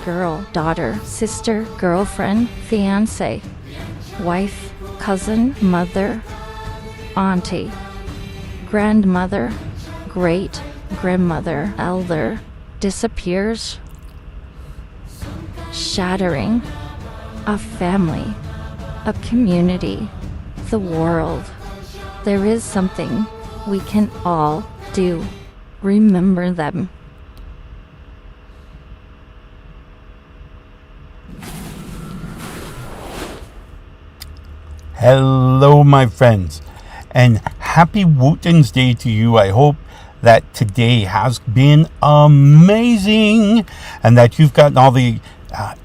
girl, daughter, sister, girlfriend, fiancé, wife, cousin, mother, auntie, grandmother, great-grandmother, elder, disappears, shattering, a family, a community, the world. There is something we can all do. Remember them. Hello, my friends, and happy Wotan's Day to you. I hope that today has been amazing and that you've gotten all the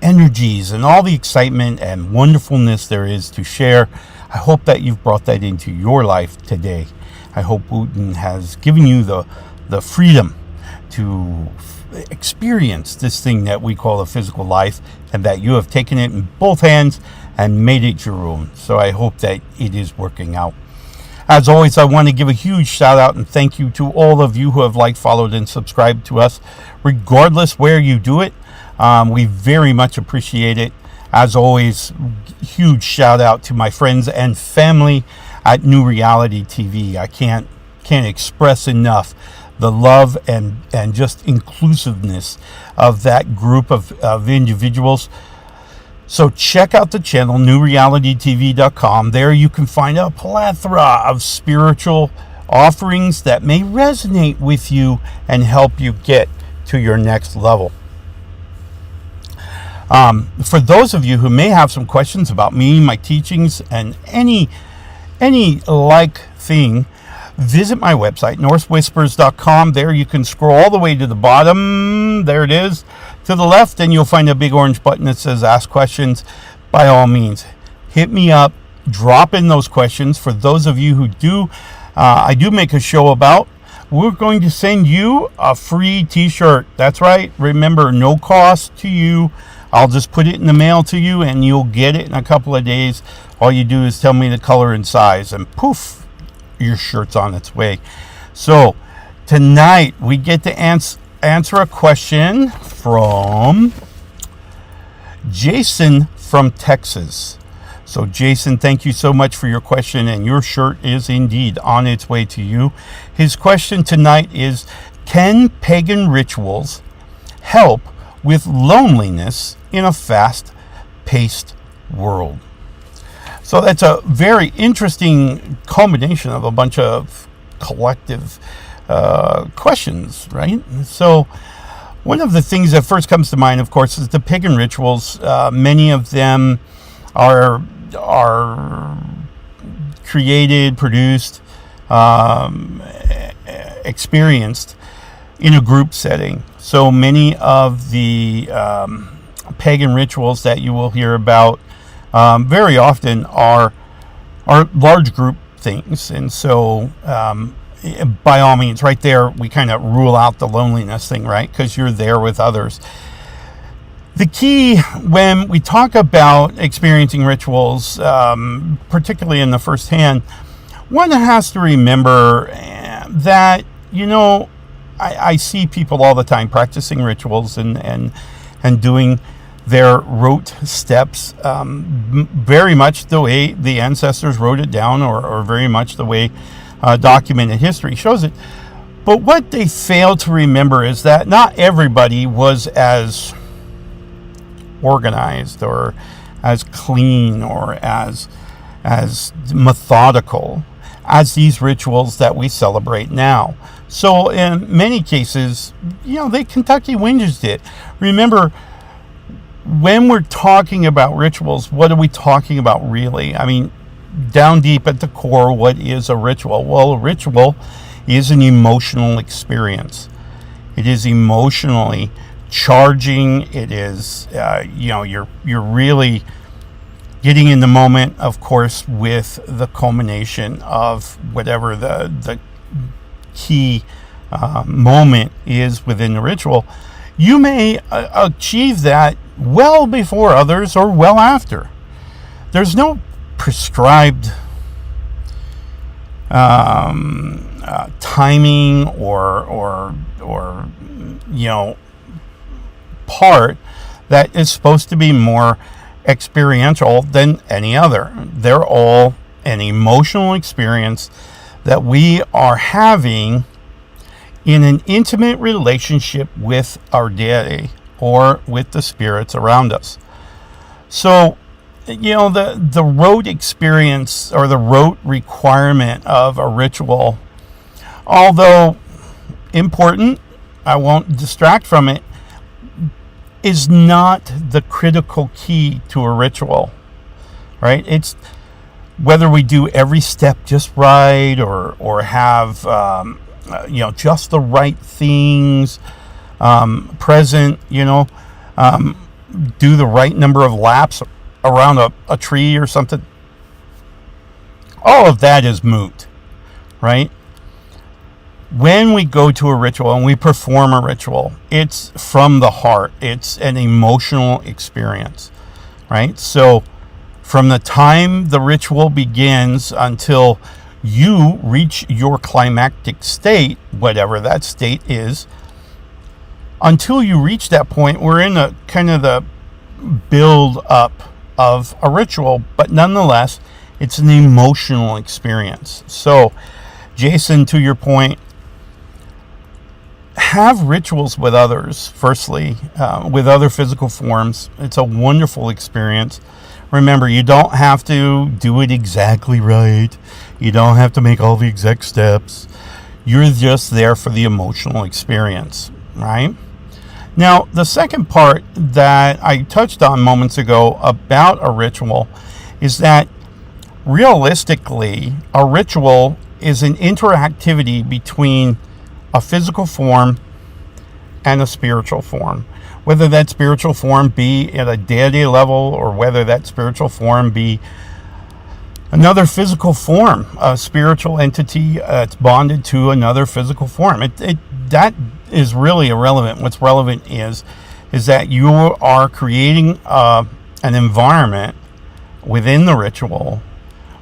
energies and all the excitement and wonderfulness there is to share. I hope that you've brought that into your life today. I hope Wotan has given you the freedom to experience this thing that we call a physical life, and that you have taken it in both hands and made it your own. So I hope that it is working out. As always, I want to give a huge shout out and thank you to all of you who have liked, followed, and subscribed to us, regardless where you do it. We very much appreciate it. As always, huge shout out to my friends and family at newrealitytv. I can't express enough the love and just inclusiveness of that group of individuals. So check out the channel, newrealitytv.com. There you can find a plethora of spiritual offerings that may resonate with you and help you get to your next level. For those of you who may have some questions about me, my teachings, and any like thing, visit my website, norsewhispers.com. There you can scroll all the way to the bottom. There it is. To the left, and you'll find a big orange button that says Ask Questions. By all means, hit me up. Drop in those questions. For those of you who do, I do make a show about, we're going to send you a free t-shirt. That's right. Remember, no cost to you. I'll just put it in the mail to you, and you'll get it in a couple of days. All you do is tell me the color and size, and poof, your shirt's on its way. So tonight we get to answer a question from Jason from Texas. So Jason, thank you so much for your question, and your shirt is indeed on its way to you. His question tonight is, can pagan rituals help with loneliness in a fast-paced world? So that's a very interesting combination of a bunch of collective questions, right? So one of the things that first comes to mind, of course, is the pagan rituals. Many of them are created, produced, experienced in a group setting. So many of the pagan rituals that you will hear about very often are large group things. And so by all means, right there, we kind of rule out the loneliness thing, right? Because you're there with others. The key when we talk about experiencing rituals, particularly in the first hand, one has to remember that, I see people all the time practicing rituals and doing their rote steps very much the way the ancestors wrote it down, or very much the way documented history shows it. But what they fail to remember is that not everybody was as organized or as clean or as methodical as these rituals that we celebrate now. So in many cases, they Kentucky Wingers did. Remember, when we're talking about rituals, what are we talking about really? I mean, down deep at the core, what is a ritual? Well, a ritual is an emotional experience. It is emotionally charging. It is, you're really getting in the moment, of course, with the culmination of whatever the key moment is within the ritual. You may achieve that well before others or well after. There's no prescribed timing or part that is supposed to be more experiential than any other. They're all an emotional experience that we are having in an intimate relationship with our deity or with the spirits around us. So, the rote experience or the rote requirement of a ritual, although important, I won't distract from it, is not the critical key to a ritual, right? It's whether we do every step just right or have just the right things present, do the right number of laps around a tree or something. All of that is moot, right? When we go to a ritual and we perform a ritual, it's from the heart. It's an emotional experience, right? So from the time the ritual begins until you reach your climactic state, whatever that state is, until you reach that point, we're in a kind of the build up of a ritual, but nonetheless, it's an emotional experience. So, Jason, to your point, have rituals with others, firstly, with other physical forms. It's a wonderful experience. Remember, you don't have to do it exactly right. You don't have to make all the exact steps. You're just there for the emotional experience, right? Now, the second part that I touched on moments ago about a ritual is that realistically, a ritual is an interactivity between a physical form and a spiritual form. Whether that spiritual form be at a deity level or whether that spiritual form be another physical form, a spiritual entity it's bonded to another physical form. That is really irrelevant. What's relevant is that you are creating an environment within the ritual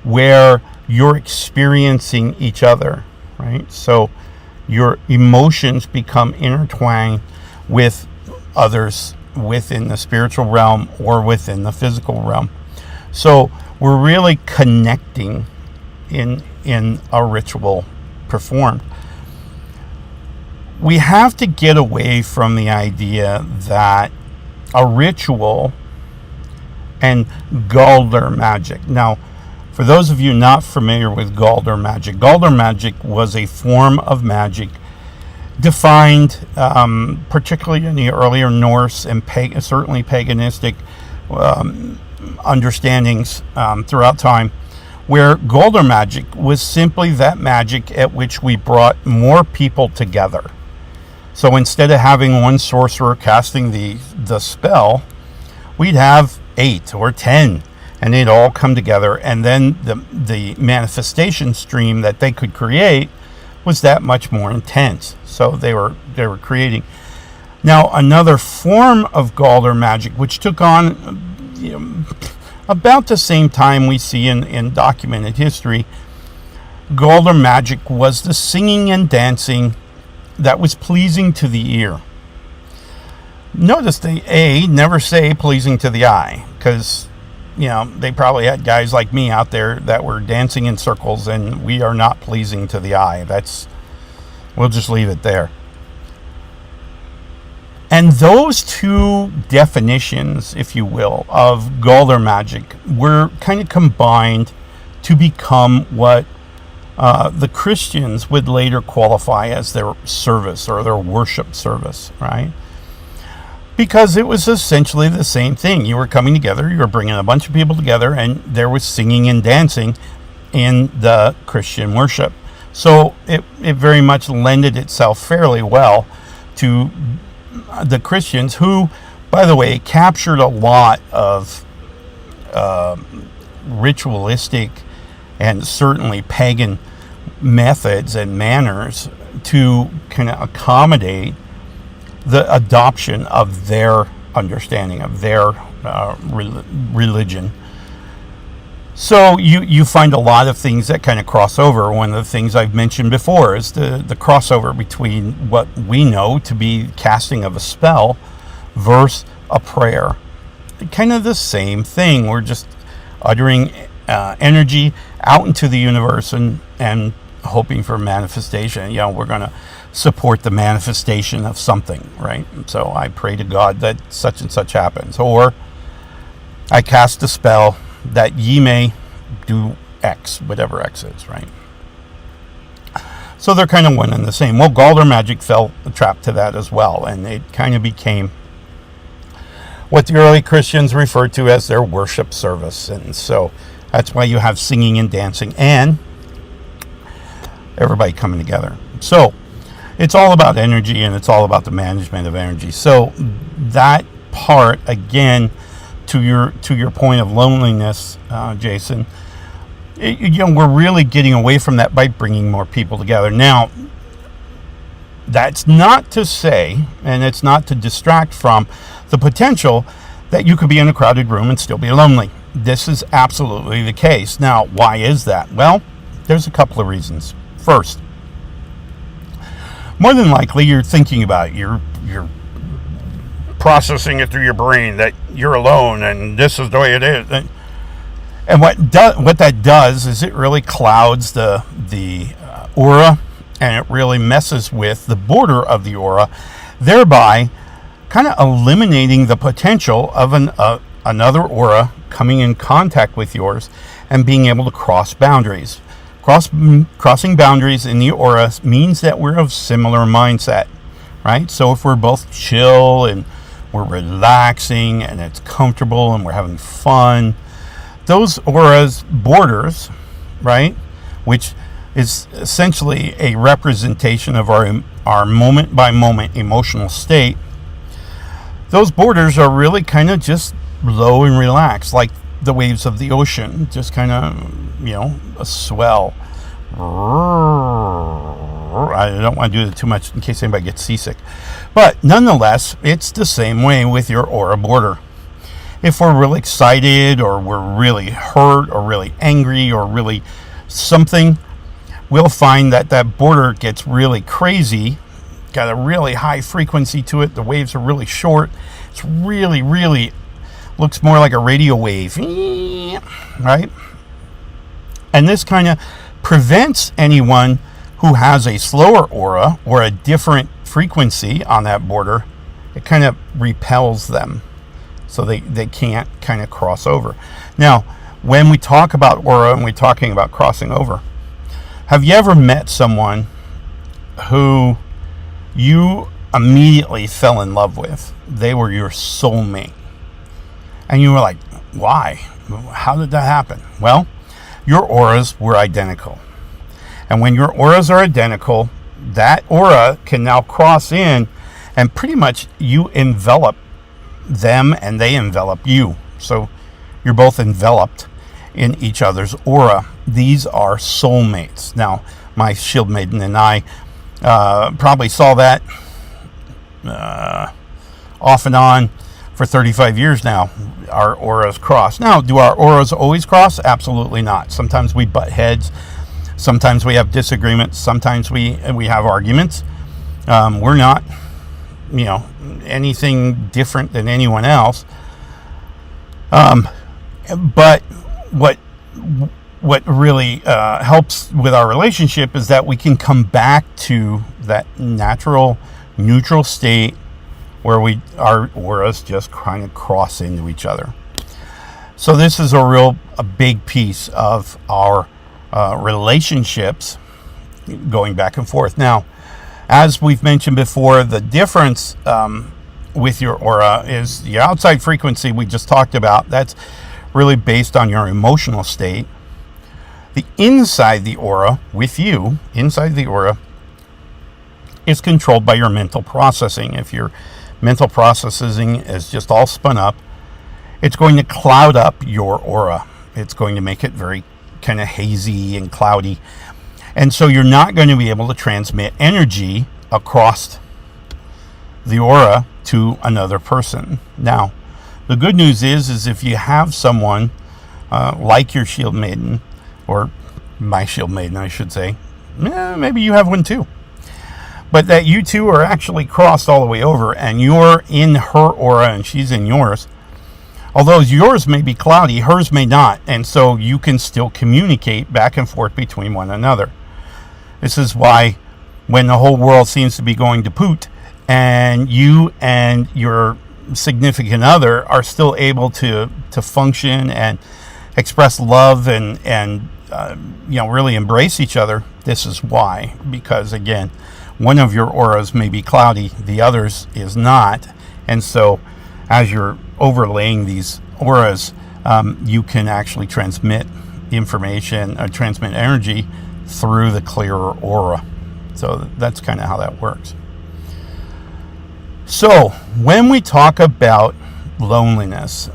where you're experiencing each other, right? So your emotions become intertwined with others within the spiritual realm or within the physical realm. So we're really connecting in a ritual performed. We have to get away from the idea that a ritual and Galdr magic. Now, for those of you not familiar with Galdr magic was a form of magic defined particularly in the earlier Norse and certainly paganistic understandings throughout time, where Galdr magic was simply that magic at which we brought more people together. So instead of having one sorcerer casting the spell, we'd have 8 or 10, and they'd all come together, and then the manifestation stream that they could create was that much more intense. So they were creating. Now, another form of Galdr magic, which took on about the same time we see in documented history, Galdr magic was the singing and dancing that was pleasing to the ear. Notice they never say pleasing to the eye, because they probably had guys like me out there that were dancing in circles, and we are not pleasing to the eye. We'll just leave it there. And those two definitions, if you will, of Galdr magic were kind of combined to become what the Christians would later qualify as their service or their worship service, right? Because it was essentially the same thing. You were coming together, you were bringing a bunch of people together, and there was singing and dancing in the Christian worship. So it very much lended itself fairly well to the Christians, who, by the way, captured a lot of ritualistic and certainly pagan methods and manners to kind of accommodate the adoption of their understanding of their religion. So you find a lot of things that kind of cross over. One of the things I've mentioned before is the crossover between what we know to be casting of a spell versus a prayer. Kind of the same thing. We're just uttering energy out into the universe and hoping for manifestation. We're going to support the manifestation of something, right? So I pray to God that such and such happens. Or I cast a spell that ye may do X, whatever X is, right? So they're kind of one and the same. Well, Galdr magic fell trapped to that as well, and it kind of became what the early Christians referred to as their worship service. And so that's why you have singing and dancing and everybody coming together. So it's all about energy, and it's all about the management of energy. So that part, again, to your point of loneliness, Jason, we're really getting away from that by bringing more people together. Now, that's not to say, and it's not to distract from the potential that you could be in a crowded room and still be lonely. This is absolutely the case. Now, why is that? Well, there's a couple of reasons. First, more than likely, you're thinking about it. You're processing it through your brain that you're alone and this is the way it is. And what that does is it really clouds the aura, and it really messes with the border of the aura, thereby kind of eliminating the potential of another aura coming in contact with yours and being able to cross boundaries. Crossing boundaries in the aura means that we're of similar mindset, right? So if we're both chill and we're relaxing and it's comfortable and we're having fun, those auras borders, right, which is essentially a representation of our moment by moment emotional state, those borders are really kind of just low and relaxed, like the waves of the ocean, just kind of, a swell. I don't want to do it too much in case anybody gets seasick. But nonetheless, it's the same way with your aura border. If we're really excited, or we're really hurt, or really angry, or really something, we'll find that border gets really crazy, got a really high frequency to it. The waves are really short. It's really, really looks more like a radio wave, right? And this kind of prevents anyone who has a slower aura or a different frequency on that border. It kind of repels them, so they can't kind of cross over. Now, when we talk about aura and we're talking about crossing over, have you ever met someone who you immediately fell in love with? They were your soulmate. And you were like, why? How did that happen? Well, your auras were identical. And when your auras are identical, that aura can now cross in, and pretty much you envelop them and they envelop you. So you're both enveloped in each other's aura. These are soulmates. Now, my shield maiden and I probably saw that off and on for 35 years now. Our auras cross. Now, do our auras always cross? Absolutely not. Sometimes we butt heads. Sometimes we have disagreements. Sometimes we have arguments. We're not, anything different than anyone else. But what really helps with our relationship is that we can come back to that natural, neutral state where our auras just kind of cross into each other. So this is a big piece of our relationships going back and forth. Now, as we've mentioned before, the difference with your aura is the outside frequency we just talked about. That's really based on your emotional state. The inside the aura, with you, inside the aura, is controlled by your mental processing. If your mental processing is just all spun up, it's going to cloud up your aura. It's going to make it very kind of hazy and cloudy. And so you're not going to be able to transmit energy across the aura to another person. Now, the good news is if you have someone like your shield maiden, or my shield maiden, I should say, maybe you have one too. but that you two are actually crossed all the way over, and you're in her aura and she's in yours. Although yours may be cloudy, hers may not, and so you can still communicate back and forth between one another. This is why when the whole world seems to be going to poot, and you and your significant other are still able to function and express love and really embrace each other. This is why, because again, one of your auras may be cloudy, the other's is not, and so as you're overlaying these auras, you can actually transmit information or transmit energy through the clearer aura. So that's kind of how that works. So when we talk about loneliness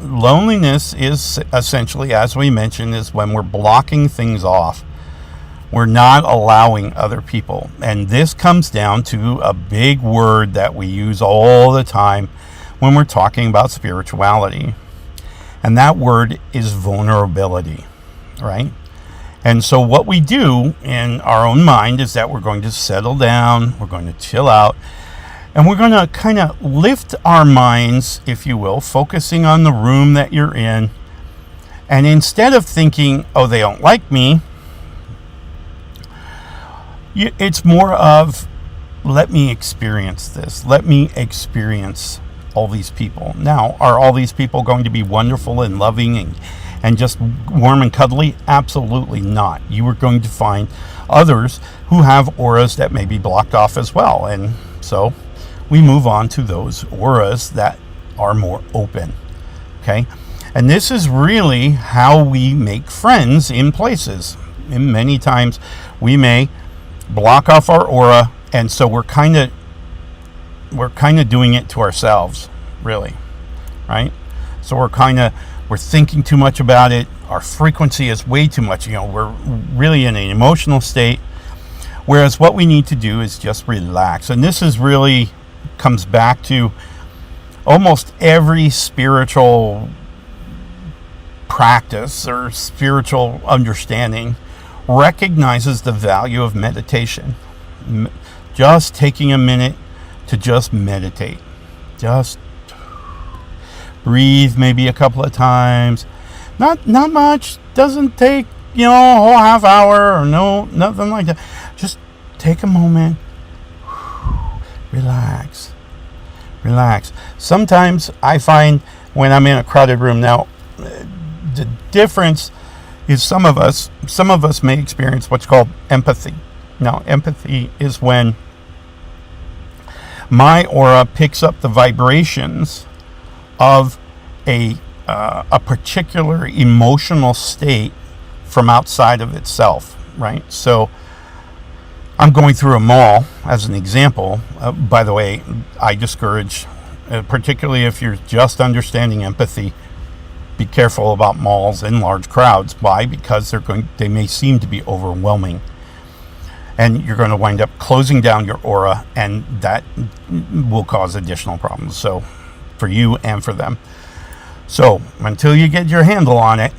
is essentially, as we mentioned, is when we're blocking things off. We're not allowing other people. And this comes down to a big word that we use all the time when we're talking about spirituality. And that word is vulnerability, right? And so what we do in our own mind is that we're going to settle down, we're going to chill out, and we're going to kind of lift our minds, if you will, focusing on the room that you're in. And instead of thinking, oh, they don't like me, it's more of, let me experience this. Let me experience all these people. Now, are all these people going to be wonderful and loving and just warm and cuddly? Absolutely not. You are going to find others who have auras that may be blocked off as well. And so we move on to those auras that are more open. Okay? And this is really how we make friends in places. And many times we may block off our aura, and so we're kind of doing it to ourselves, really, right? So we're thinking too much about it. Our frequency is way too much. We're really in an emotional state. Whereas what we need to do is just relax. And this is really comes back to almost every spiritual practice or spiritual understanding recognizes the value of meditation. Just taking a minute to just meditate. Just breathe maybe a couple of times. Not much. Doesn't take, a whole half hour or nothing like that. Just take a moment. Relax. Sometimes I find when I'm in a crowded room now, the difference is some of us may experience what's called empathy. Now, empathy is when my aura picks up the vibrations of a particular emotional state from outside of itself, right? So I'm going through a mall as an example. By the way, I discourage, particularly if you're just understanding empathy, be careful about malls in large crowds. Why? Because they may seem to be overwhelming. And you're going to wind up closing down your aura, and that will cause additional problems. So for you and for them. So until you get your handle on it,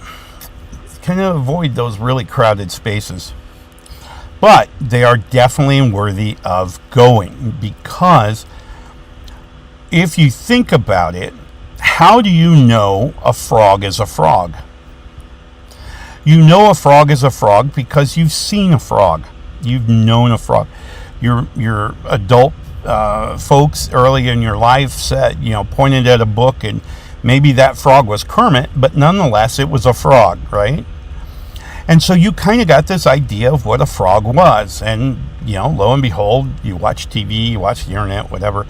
kind of avoid those really crowded spaces. But they are definitely worthy of going, because if you think about it, how do you know a frog is a frog? You know a frog is a frog because you've seen a frog. You've known a frog. Your adult folks early in your life said, pointed at a book, and maybe that frog was Kermit, but nonetheless it was a frog, right? And so you kind of got this idea of what a frog was. And, lo and behold, you watch TV, you watch the internet, whatever,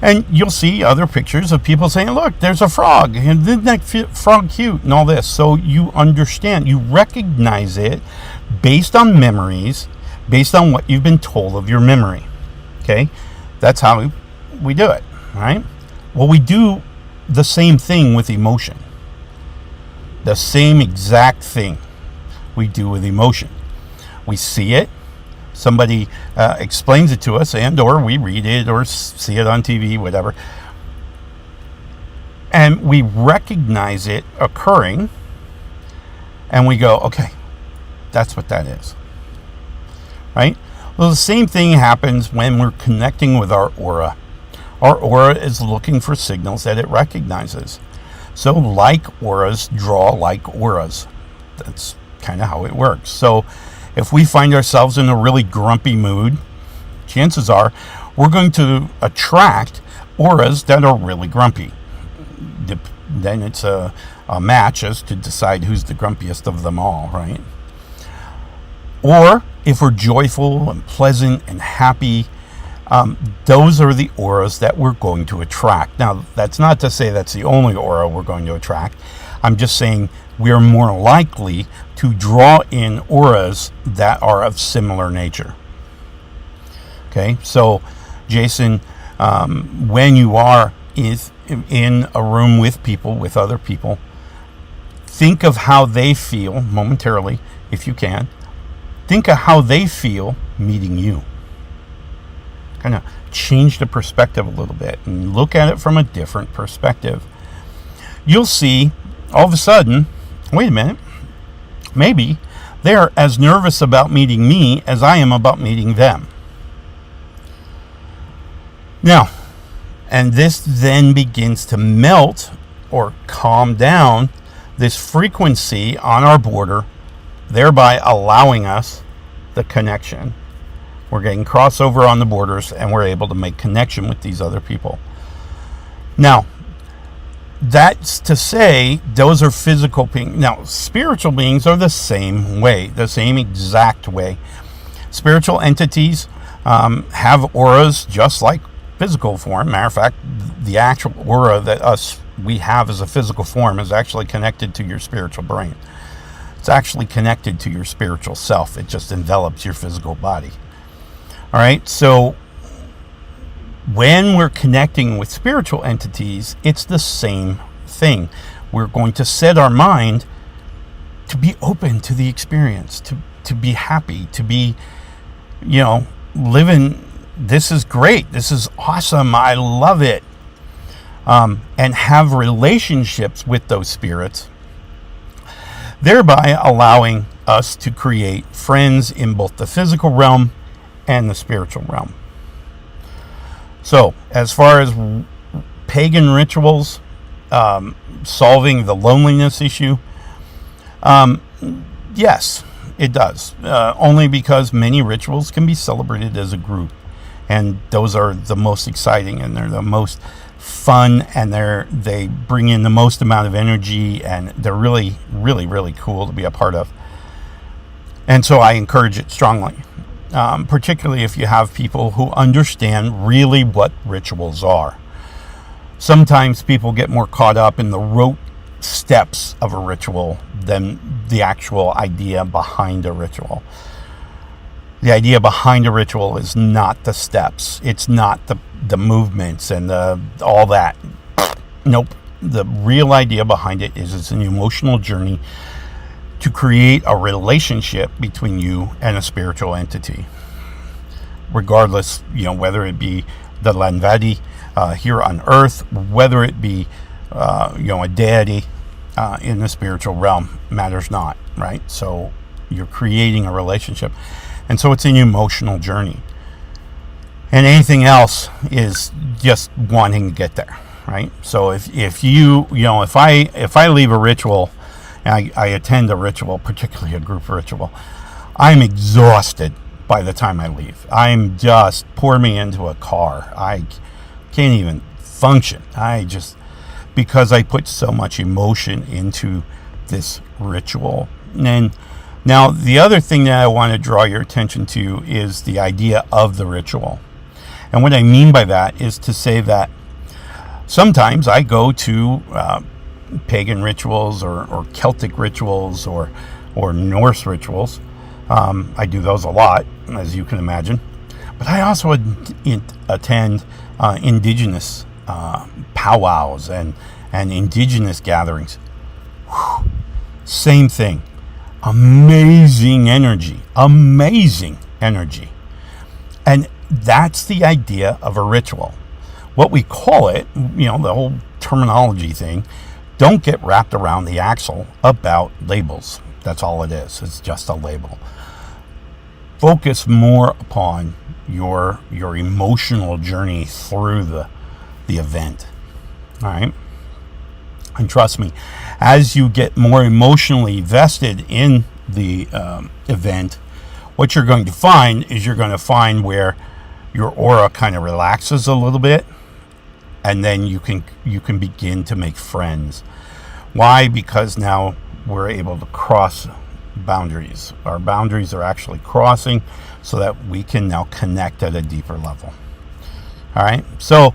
and you'll see other pictures of people saying, look, there's a frog, and isn't that frog cute, and all this. So you understand, you recognize it based on memories, based on what you've been told of your memory. Okay? That's how we do it, right? Well, we do the same thing with emotion. The same exact thing we do with emotion. We see it, somebody explains it to us, and or we read it or see it on TV, whatever, and we recognize it occurring, and we go, okay, that's what that is, right? Well, the same thing happens when we're connecting with our aura. Our aura is looking for signals that it recognizes. So like auras draw like auras. That's kind of how it works. So if we find ourselves in a really grumpy mood, chances are we're going to attract auras that are really grumpy. Then it's a match as to decide who's the grumpiest of them all, right? Or if we're joyful and pleasant and happy, those are the auras that we're going to attract. Now, that's not to say that's the only aura we're going to attract. I'm just saying we are more likely to draw in auras that are of similar nature. Okay, so Jason, when you are in a room with people, with other people, think of how they feel momentarily, if you can. Think of how they feel meeting you. Kind of change the perspective a little bit and look at it from a different perspective. You'll see all of a sudden, wait a minute, maybe they're as nervous about meeting me as I am about meeting them. Now, and this then begins to melt or calm down this frequency on our border, thereby allowing us the connection. We're getting crossover on the borders and we're able to make connection with these other people. Now, that's to say those are physical beings. Now, spiritual beings are the same way, the same exact way. Spiritual entities have auras just like physical form. Matter of fact, the actual aura that we have as a physical form is actually connected to your spiritual brain. It's actually connected to your spiritual self. It just envelops your physical body. All right, so when we're connecting with spiritual entities, it's the same thing. We're going to set our mind to be open to the experience, to be happy, to be, living. This is great. This is awesome. I love it. And have relationships with those spirits, thereby allowing us to create friends in both the physical realm and the spiritual realm. So, as far as pagan rituals, solving the loneliness issue, yes, it does. Only because many rituals can be celebrated as a group. And those are the most exciting, and they're the most fun, and they bring in the most amount of energy, and they're really, really, really cool to be a part of. And so I encourage it strongly, particularly if you have people who understand really what rituals are. Sometimes people get more caught up in the rote steps of a ritual than the actual idea behind a ritual. The idea behind a ritual is not the steps. It's not the movements and all that. Nope. The real idea behind it is it's an emotional journey to create a relationship between you and a spiritual entity. Regardless, whether it be the Landvadi here on Earth, whether it be, a deity in the spiritual realm, matters not, right? So you're creating a relationship. And so it's an emotional journey. And anything else is just wanting to get there, right? So if I leave a ritual, and I attend a ritual, particularly a group ritual, I'm exhausted by the time I leave. I'm just, pour me into a car. I can't even function. Because I put so much emotion into this ritual. And now, the other thing that I want to draw your attention to is the idea of the ritual. And what I mean by that is to say that sometimes I go to pagan rituals or Celtic rituals or Norse rituals. I do those a lot, as you can imagine. But I also attend indigenous powwows and indigenous gatherings. Whew. Same thing. Amazing energy. And that's the idea of a ritual. What we call it, the whole terminology thing, don't get wrapped around the axle about labels. That's all it is. It's just a label. focus more upon your emotional journey through the event. All right. And trust me, as you get more emotionally vested in the event, what you're going to find is you're going to find where your aura kind of relaxes a little bit, and then you can begin to make friends. Why? Because now we're able to cross boundaries. Our boundaries are actually crossing so that we can now connect at a deeper level. All right. So,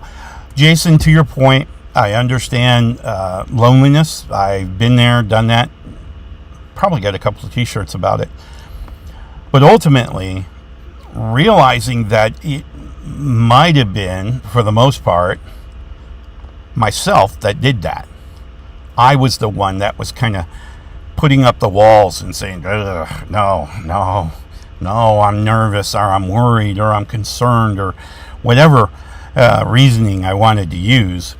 Jason, to your point, I understand loneliness. I've been there, done that. Probably got a couple of t-shirts about it. But ultimately, realizing that it might have been, for the most part, myself that did that. I was the one that was kind of putting up the walls and saying, no, I'm nervous, or I'm worried, or I'm concerned, or whatever reasoning I wanted to use.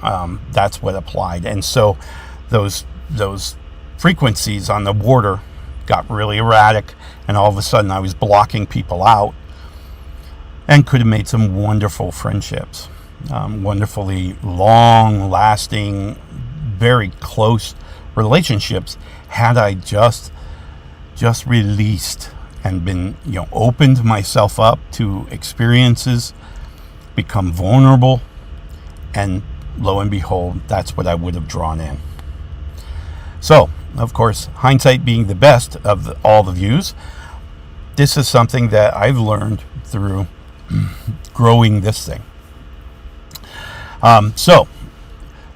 That's what applied. And so those frequencies on the border got really erratic, and all of a sudden I was blocking people out, and could have made some wonderful friendships, wonderfully long-lasting, very close relationships, had I just released and been, opened myself up to experiences, become vulnerable, and lo and behold, that's what I would have drawn in. So, of course, hindsight being the best of all the views, this is something that I've learned through growing this thing. So,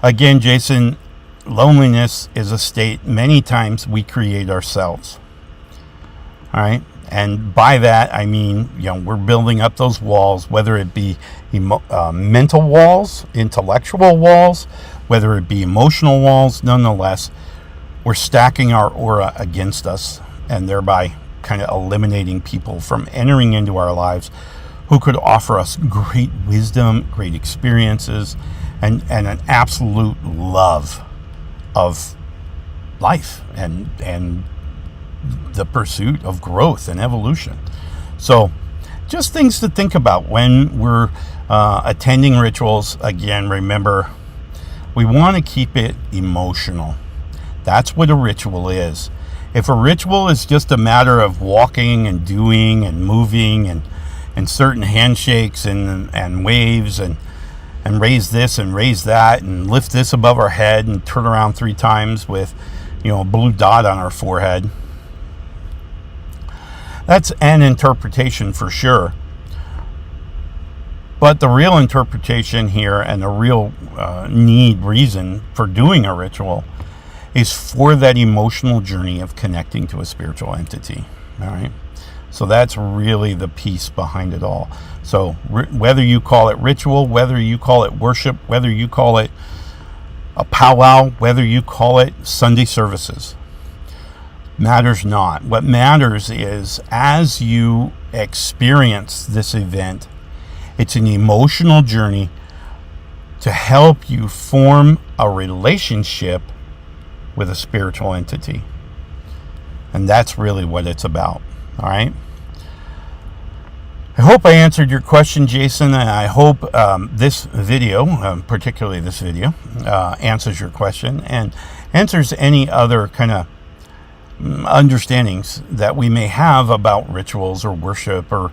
again, Jason, loneliness is a state many times we create ourselves. All right? And by that, I mean, we're building up those walls, whether it be mental walls, intellectual walls, whether it be emotional walls. Nonetheless, we're stacking our aura against us, and thereby kind of eliminating people from entering into our lives who could offer us great wisdom, great experiences, and an absolute love of life and the pursuit of growth and evolution. So just things to think about when we're attending rituals. Again, remember, we want to keep it emotional. That's what a ritual is. If a ritual is just a matter of walking and doing and moving and certain handshakes and waves and raise this and raise that and lift this above our head and turn around 3 times with a blue dot on our forehead, that's an interpretation for sure. But the real interpretation here, and the real reason for doing a ritual, is for that emotional journey of connecting to a spiritual entity. All right. So that's really the piece behind it all. So whether you call it ritual, whether you call it worship, whether you call it a powwow, whether you call it Sunday services, matters not. What matters is, as you experience this event, it's an emotional journey to help you form a relationship with a spiritual entity. And that's really what it's about. All right. I hope I answered your question, Jason, and I hope this video, particularly this video, answers your question and answers any other kind of understandings that we may have about rituals or worship or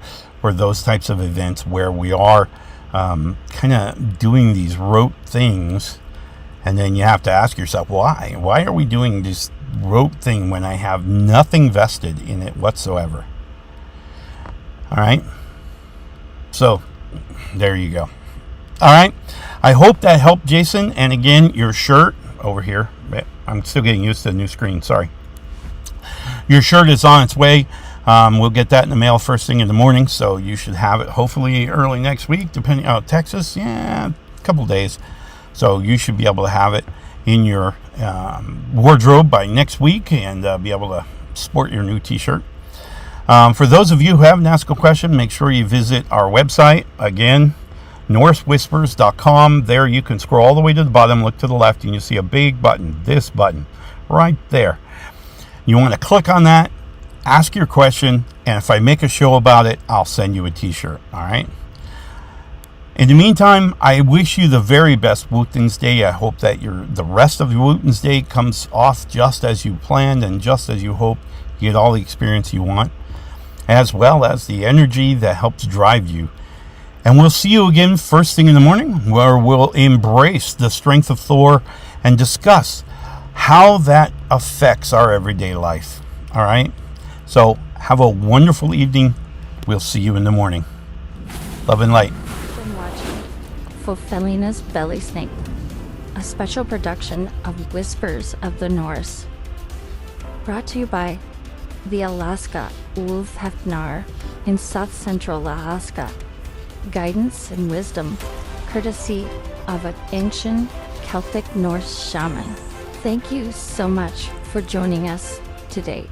those types of events where we are kind of doing these rote things, and then you have to ask yourself, why are we doing this rote thing when I have nothing vested in it whatsoever? All right, so there you go. All right, I hope that helped, Jason. And again, your shirt over here, I'm still getting used to the new screen, sorry. Your shirt is on its way. We'll get that in the mail first thing in the morning, so you should have it hopefully early next week, depending on Texas. Yeah, a couple days. So you should be able to have it in your wardrobe by next week and be able to sport your new t-shirt. For those of you who haven't asked a question, make sure you visit our website. Again, NorseWhispers.com. There you can scroll all the way to the bottom, look to the left, and you see a big button, this button, right there. You want to click on that, ask your question, And if I make a show about it, I'll send you a t-shirt. All right. In the meantime, I wish you the very best Wootens Day. I hope that the rest of your Wootens Day comes off just as you planned and just as you hope. You get all the experience you want, as well as the energy that helps drive you. And we'll see you again first thing in the morning, where we'll embrace the strength of Thor and discuss how that affects our everyday life. All right? So have a wonderful evening. We'll see you in the morning. Love and light. Been watching Fofelina's Belly Snake, a special production of Whispers of the Norse. Brought to you by the Alaska akoutlaw in South Central Alaska. Guidance and wisdom, courtesy of an ancient Celtic Norse shaman. Thank you so much for joining us today.